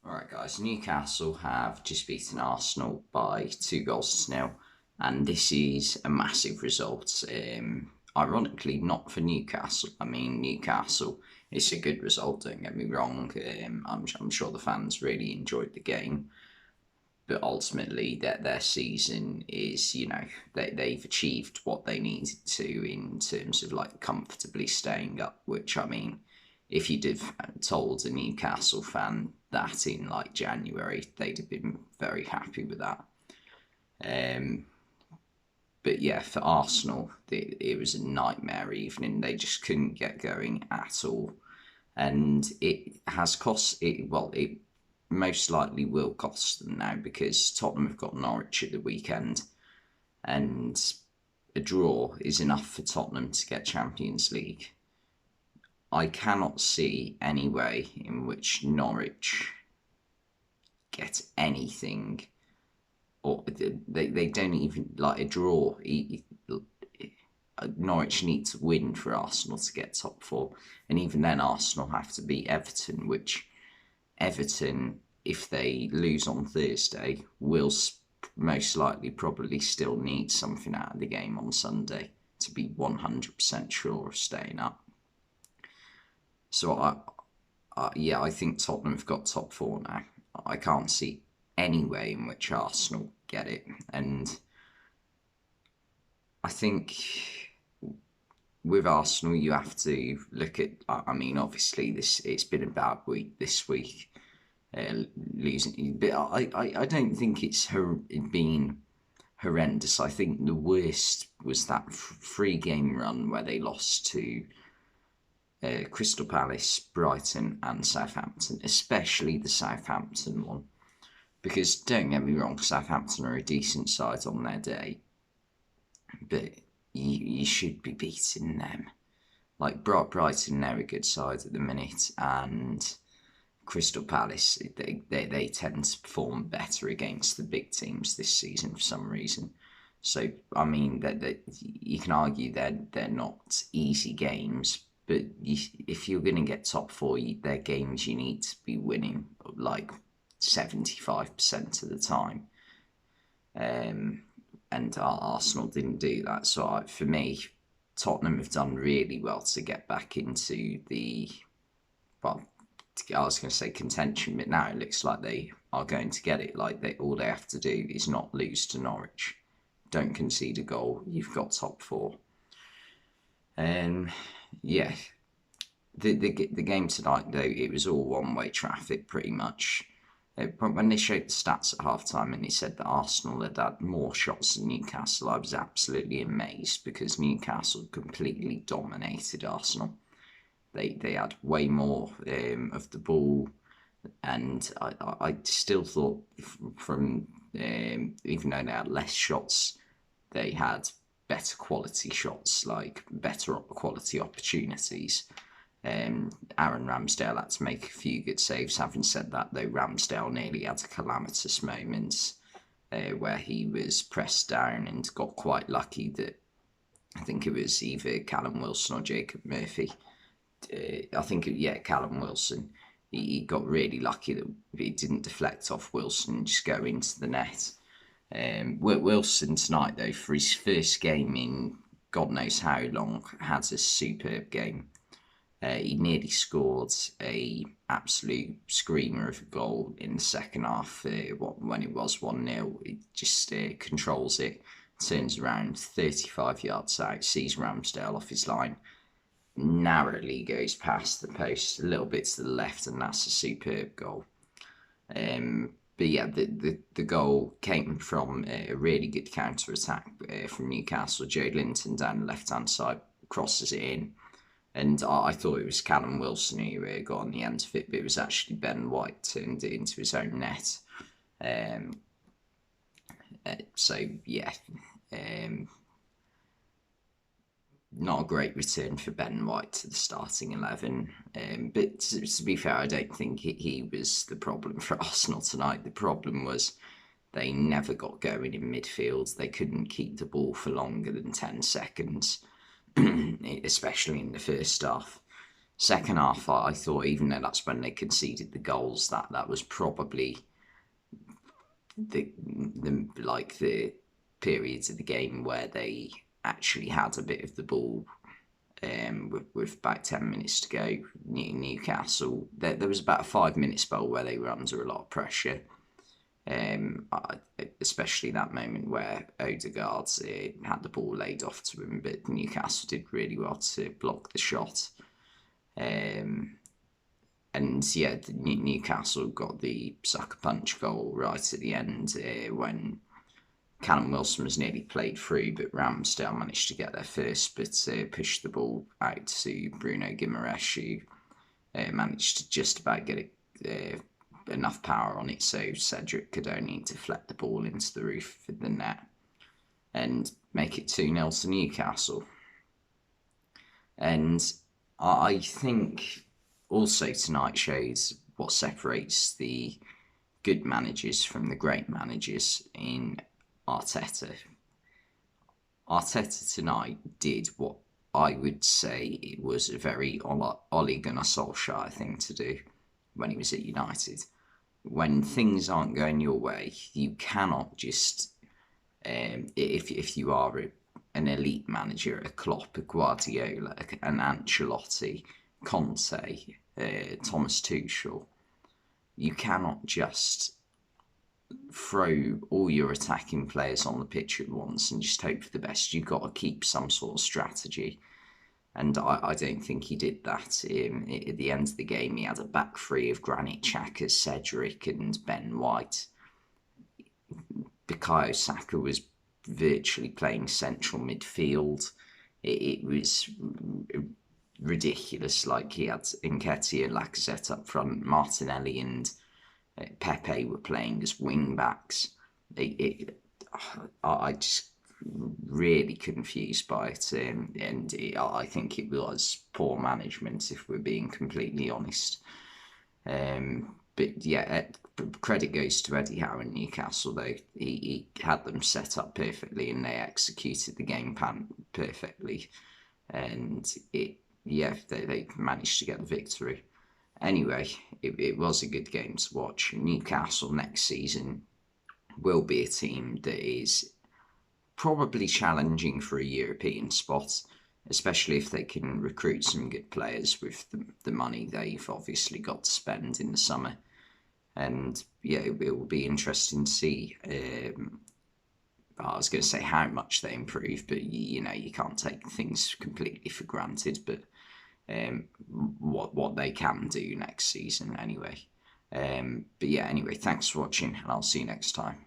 Alright, guys, Newcastle have just beaten Arsenal by 2 goals to 0, and this is a massive result. Ironically, not for Newcastle. I mean, Newcastle, it's a good result, don't get me wrong. I'm sure the fans really enjoyed the game, but ultimately, their season is, they've achieved what they needed to in terms of like comfortably staying up, which I mean, if you'd have told a Newcastle fan that in like January, they'd have been very happy with that. Um, but yeah, for Arsenal, it was a nightmare evening. They just couldn't get going at all, and it has cost it. Well, it most likely will cost them now because Tottenham have got Norwich at the weekend, and a draw is enough for Tottenham to get Champions League. I cannot see any way in which Norwich get anything, or they don't even like a draw. Norwich need to win for Arsenal to get top four, and even then, Arsenal have to beat Everton, which Everton, if they lose on Thursday, will most likely probably still need something out of the game on Sunday to be 100% sure of staying up. So yeah, I think Tottenham have got top four now. I can't see any way in which Arsenal get it, and I think with Arsenal you have to look at. I mean, obviously it's been a bad week this week, losing, but I don't think it's been horrendous. I think the worst was that 3 game run where they lost to Crystal Palace, Brighton, and Southampton, especially the Southampton one. Because don't get me wrong, Southampton are a decent side on their day, but you should be beating them. Like Brighton, they're a good side at the minute, and Crystal Palace, they tend to perform better against the big teams this season for some reason. So I mean that you can argue that they're not easy games, but if you're going to get top four, they're games you need to be winning like 75% of the time. And Arsenal didn't do that. So for me, Tottenham have done really well to get back into the, well, I was going to say contention, but now it looks like they are going to get it. Like all they have to do is not lose to Norwich, don't concede a goal. You've got top four. Yeah, the game tonight though, it was all one-way traffic pretty much. When they showed the stats at half-time and they said that Arsenal had more shots than Newcastle, I was absolutely amazed because Newcastle completely dominated Arsenal. They had way more of the ball, and I still thought from even though they had less shots, they had better quality shots, like better quality opportunities. Aaron Ramsdale had to make a few good saves. Having said that, though, Ramsdale nearly had a calamitous moment where he was pressed down and got quite lucky that I think it was either Callum Wilson or Jacob Murphy. I think, yeah, Callum Wilson. He got really lucky that he didn't deflect off Wilson and just go into the net. Wilson tonight, though, for his first game in God knows how long, had a superb game. He nearly scored a absolute screamer of a goal in the second half when it was 1-0. He just controls it, turns around 35 yards out, sees Ramsdale off his line, narrowly goes past the post a little bit to the left, and that's a superb goal. But yeah, the goal came from a really good counter attack from Newcastle. Joe Linton down the left hand side crosses it in, and I thought it was Callum Wilson who got on the end of it, but it was actually Ben White turned it into his own net. So yeah, not a great return for Ben White to the starting 11. But to be fair, I don't think he was the problem for Arsenal tonight. The problem was they never got going in midfield. They couldn't keep the ball for longer than 10 seconds, especially in the first half. Second half, I thought, even though that's when they conceded the goals, that was probably the periods of the game where they actually had a bit of the ball. With about 10 minutes to go, Newcastle, there was about a 5 minute spell where they were under a lot of pressure. Especially that moment where Odegaard had the ball laid off to him, but Newcastle did really well to block the shot. And yeah, Newcastle got the sucker punch goal right at the end when Callum Wilson was nearly played through, but Ramsdale managed to get there first, but pushed the ball out to Bruno Guimaraes, who managed to just about get enough power on it so Cedric could only deflect the ball into the roof of the net and make it 2-0 to Newcastle. And I think also tonight shows what separates the good managers from the great managers in Arteta. Arteta tonight did what I would say it was a very Ole Gunnar Solskjaer thing to do when he was at United. When things aren't going your way, you cannot just, if you are an elite manager, a Klopp, a Guardiola, an Ancelotti, Conte, Thomas Tuchel, you cannot just throw all your attacking players on the pitch at once and just hope for the best. You've got to keep some sort of strategy. And I don't think he did that. At the end of the game, he had a back three of Granit Xhaka, Cedric and Ben White. Bukayo Saka was virtually playing central midfield. It was ridiculous. Like, he had Nketiah, Lacazette up front, Martinelli and Pepe were playing as wing backs. I just really confused by it, and I think it was poor management, if we're being completely honest. But yeah, credit goes to Eddie Howe in Newcastle, though. He had them set up perfectly and they executed the game plan perfectly, and they managed to get the victory. Anyway, it was a good game to watch. Newcastle next season will be a team that is probably challenging for a European spot, especially if they can recruit some good players with the money they've obviously got to spend in the summer. And yeah, it will be interesting to see. I was going to say how much they improve, but you can't take things completely for granted. But what they can do next season anyway. But yeah, anyway, thanks for watching, and I'll see you next time.